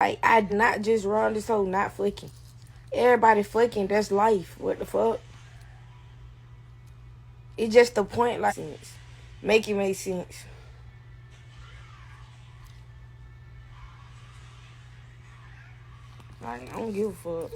Like, I did not just run this whole not fucking. Everybody fucking, that's life. What the fuck? It's just the point, like, sense. Make it make sense. Like, I don't give a fuck.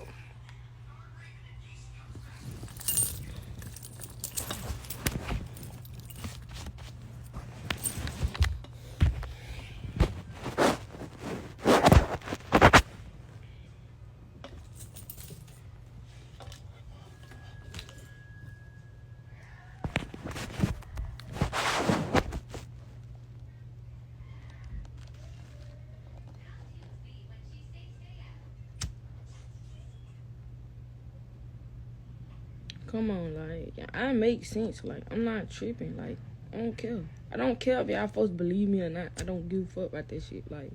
Come on, like, I make sense. Like, I'm not tripping. Like, I don't care. I don't care if y'all folks believe me or not. I don't give a fuck about that shit. Like,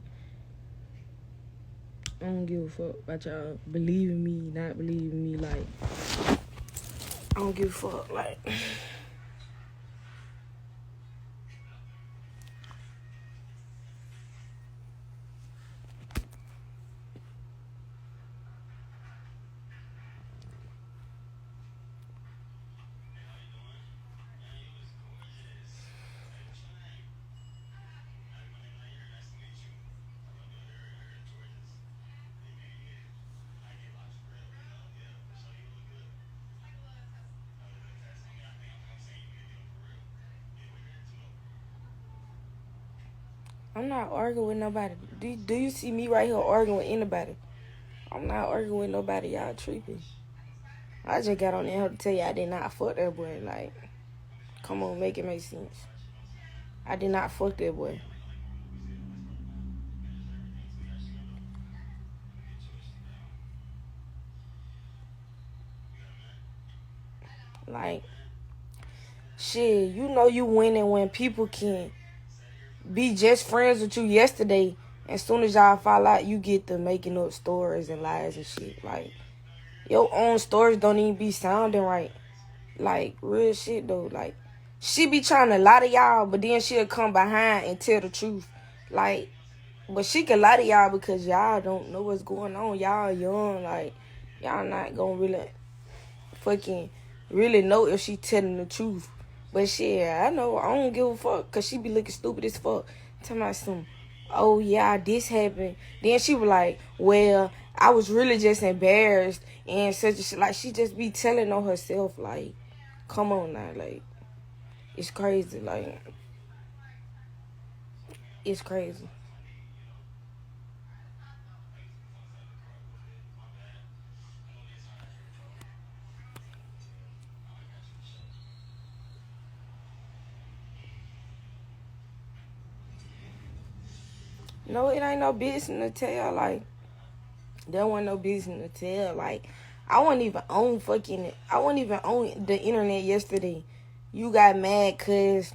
I don't give a fuck about y'all believing me, not believing me. Like, I don't give a fuck. Like, I'm not arguing with nobody. Do you see me right here arguing with anybody? I'm not arguing with nobody. Y'all tripping. I just got on there to tell you I did not fuck that boy. Like, come on, make it make sense. I did not fuck that boy. Like, shit, you know you winning when people can be just friends with you yesterday. As soon as y'all fall out, you get to making up stories and lies and shit. Like, your own stories don't even be sounding right. Like, real shit, though. Like, she be trying to lie to y'all, but then she'll come behind and tell the truth. Like, but she can lie to y'all because y'all don't know what's going on. Y'all young. Like, y'all not gonna really fucking really know if she telling the truth. But shit, I know. I don't give a fuck because she be looking stupid as fuck. Talking about some, oh yeah, this happened. Then she was like, well, I was really just embarrassed and such a shit. Like, she just be telling on herself. Like, come on now. Like, it's crazy. Like, it's crazy. No, it ain't no business to tell. Like, there wasn't no business to tell. Like, I wasn't even on the internet yesterday. You got mad cause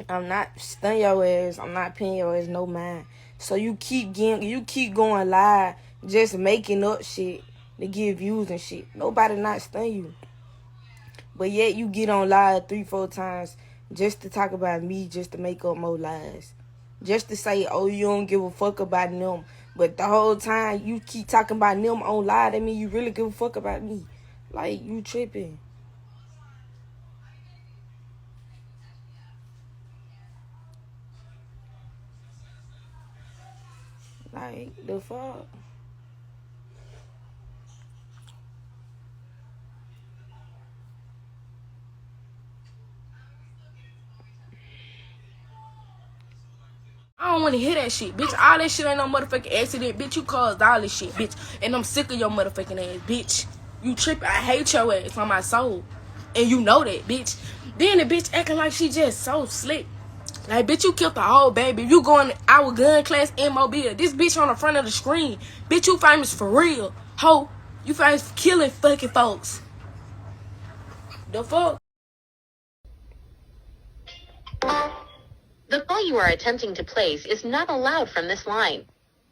I'm not stun your ass. I'm not paying your ass no mind. So you keep going live, just making up shit to get views and shit. Nobody not stun you. But yet you get on live 3-4 times just to talk about me, just to make up more lies. Just to say, oh, you don't give a fuck about them. But the whole time you keep talking about them on live, that mean you really give a fuck about me. Like, you tripping. Like, the fuck? I don't want to hear that shit, bitch. All that shit ain't no motherfucking accident, bitch. You caused all this shit, bitch. And I'm sick of your motherfucking ass, bitch. You tripping. I hate your ass on my soul. And you know that, bitch. Then the bitch acting like she just so slick. Like, bitch, you killed the whole baby. You going to our gun class in Mobile. This bitch on the front of the screen. Bitch, you famous for real. Ho, you famous for killing fucking folks. The fuck? The call you are attempting to place is not allowed from this line.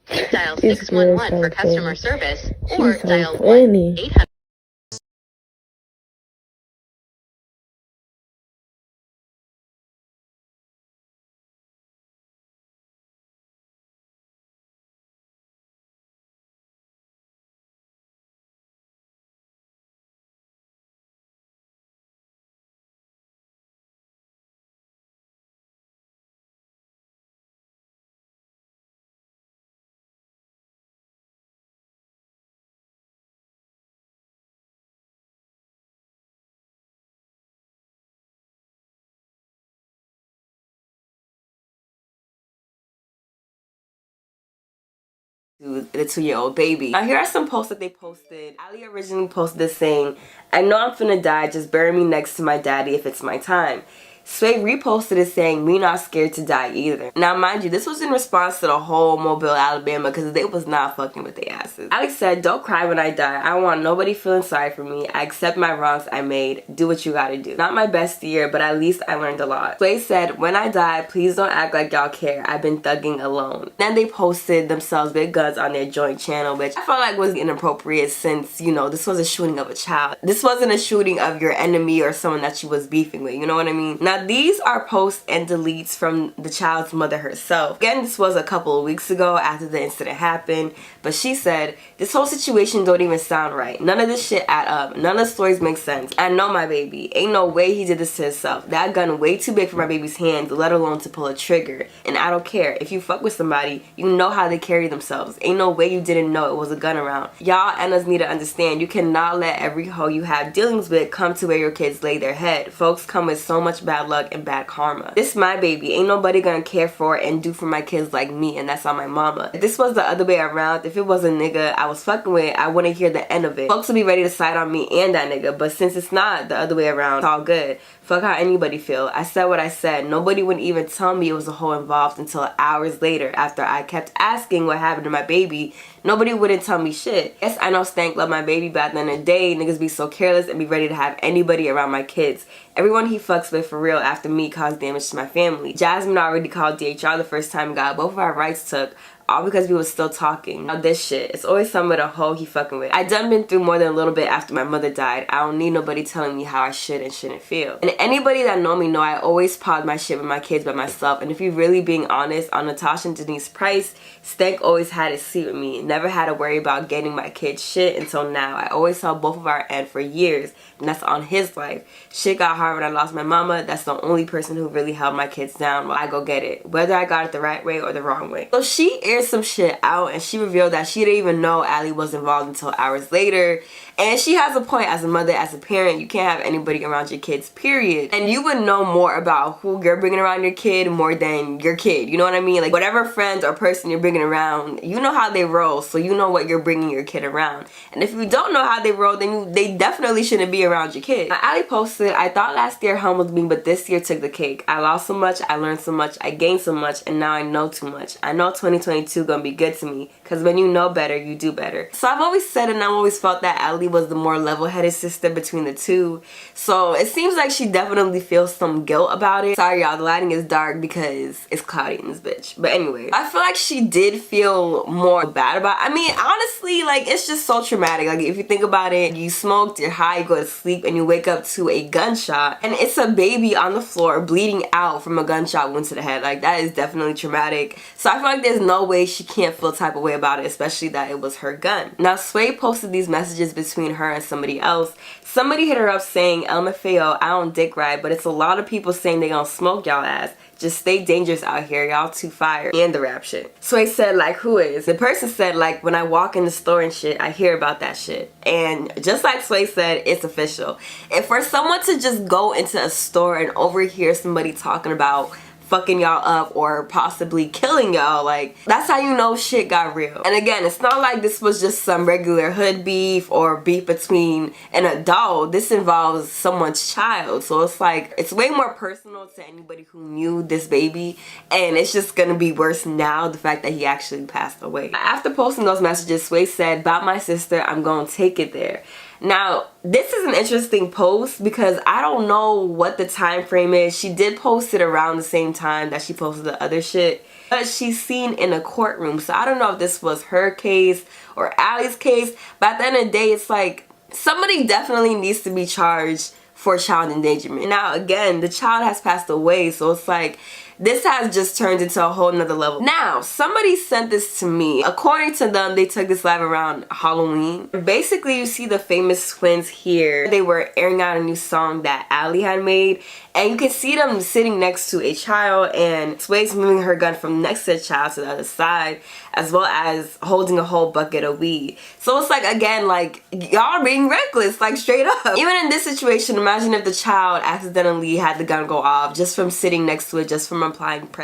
Please dial 611 for customer service or dial 1-800. the 2-year-old baby. Now here are some posts that they posted. Ali originally posted this saying, "I know I'm finna die, just bury me next to my daddy if it's my time." Sway reposted it saying, "Me not scared to die either." Now mind you, this was in response to the whole Mobile, Alabama, because they was not fucking with their asses. Alex said, "Don't cry when I die. I don't want nobody feeling sorry for me. I accept my wrongs I made. Do what you gotta do. Not my best year, but at least I learned a lot." Sway said, "When I die, please don't act like y'all care. I've been thugging alone." Then they posted themselves with guns on their joint channel, which I felt like was inappropriate since, you know, this was a shooting of a child. This wasn't a shooting of your enemy or someone that you was beefing with, you know what I mean? Now these are posts and deletes from the child's mother herself. Again, this was a couple of weeks ago after the incident happened, but she said, "This whole situation don't even sound right. None of this shit add up. None of the stories make sense. I know my baby. Ain't no way he did this to himself. That gun way too big for my baby's hands, let alone to pull a trigger. And I don't care. If you fuck with somebody, you know how they carry themselves. Ain't no way you didn't know it was a gun around. Y'all and us need to understand, you cannot let every hoe you have dealings with come to where your kids lay their head. Folks come with so much bad luck and bad karma. This my baby. Ain't nobody gonna care for and do for my kids like me, and that's on my mama. If this was the other way around, if it was a nigga I was fucking with, I wouldn't hear the end of it. Folks would be ready to side on me and that nigga, but since it's not the other way around, it's all good. Fuck how anybody feel. I said what I said. Nobody would even tell me it was a hoe involved until hours later after I kept asking what happened to my baby. Nobody wouldn't tell me shit. Yes, I know Stank love my baby, but at the end of the day, niggas be so careless and be ready to have anybody around my kids. Everyone he fucks with for real after me caused damage to my family. Jasmine already called DHR the first time we got both of our rights took, all because we was still talking. Now this shit, it's always some with a hoe he fucking with. I done been through more than a little bit after my mother died. I don't need nobody telling me how I should and shouldn't feel. And anybody that know me know I always pod my shit with my kids by myself. And if you're really being honest, on Natasha and Denise Price, Stank always had his seat with me. Never had to worry about getting my kids shit until now. I always held both of our end for years, and that's on his life. Shit got hard when I lost my mama. That's the only person who really held my kids down while I go get it, whether I got it the right way or the wrong way. So she aired some shit out, and she revealed that she didn't even know Ali was involved until hours later. And she has a point. As a mother, as a parent, you can't have anybody around your kids, period. And you would know more about who you're bringing around your kid more than your kid, you know what I mean? Like whatever friends or person you're bringing around, you know how they roll, so you know what you're bringing your kid around. And if you don't know how they roll, then they definitely shouldn't be around your kid. Now, Ali posted, "I thought last year humbled me, but this year took the cake. I lost so much, I learned so much, I gained so much, and now I know too much. I know 2022 gonna be good to me, because when you know better, you do better." So I've always said, and I've always felt that Ali was the more level-headed sister between the two. So it seems like she definitely feels some guilt about it. Sorry y'all, the lighting is dark because it's cloudy in this bitch. But anyway, I feel like she did feel more bad about it. I mean, honestly, like, it's just so traumatic. Like, if you think about it, you smoked, you're high, you go to sleep, and you wake up to a gunshot, and it's a baby on the floor bleeding out from a gunshot wound to the head. Like, that is definitely traumatic. So I feel like there's no way she can't feel type of way about it, especially that it was her gun. Now, Sway posted these messages between her and somebody else. Somebody hit her up saying, "LMFAO, I don't dick ride, but it's a lot of people saying they gonna smoke y'all ass. Just stay dangerous out here, y'all too fire," and the rap shit. Sway said, like, who is? The person said, like, when I walk in the store and shit, I hear about that shit. And just like Sway said, it's official. And for someone to just go into a store and overhear somebody talking about fucking y'all up or possibly killing y'all, like, that's how you know shit got real. And again, it's not like this was just some regular hood beef or beef between an adult. This involves someone's child, so it's like, it's way more personal to anybody who knew this baby, and it's just gonna be worse now, the fact that he actually passed away. After posting those messages, Sway said, "About my sister, I'm gonna take it there." Now, this is an interesting post because I don't know what the time frame is. She did post it around the same time that she posted the other shit, but she's seen in a courtroom. So I don't know if this was her case or Allie's case, but at the end of the day, it's like somebody definitely needs to be charged for child endangerment. Now, again, the child has passed away, so it's like this has just turned into a whole nother level. Now, somebody sent this to me. According to them, they took this live around Halloween. Basically, you see the Famoustwins here. They were airing out a new song that Ali had made, and you can see them sitting next to a child, and Sway's moving her gun from next to the child to the other side, as well as holding a whole bucket of weed. So it's like, again, like, y'all are being reckless, like, straight up. Even in this situation, imagine if the child accidentally had the gun go off just from sitting next to it, just from applying pressure.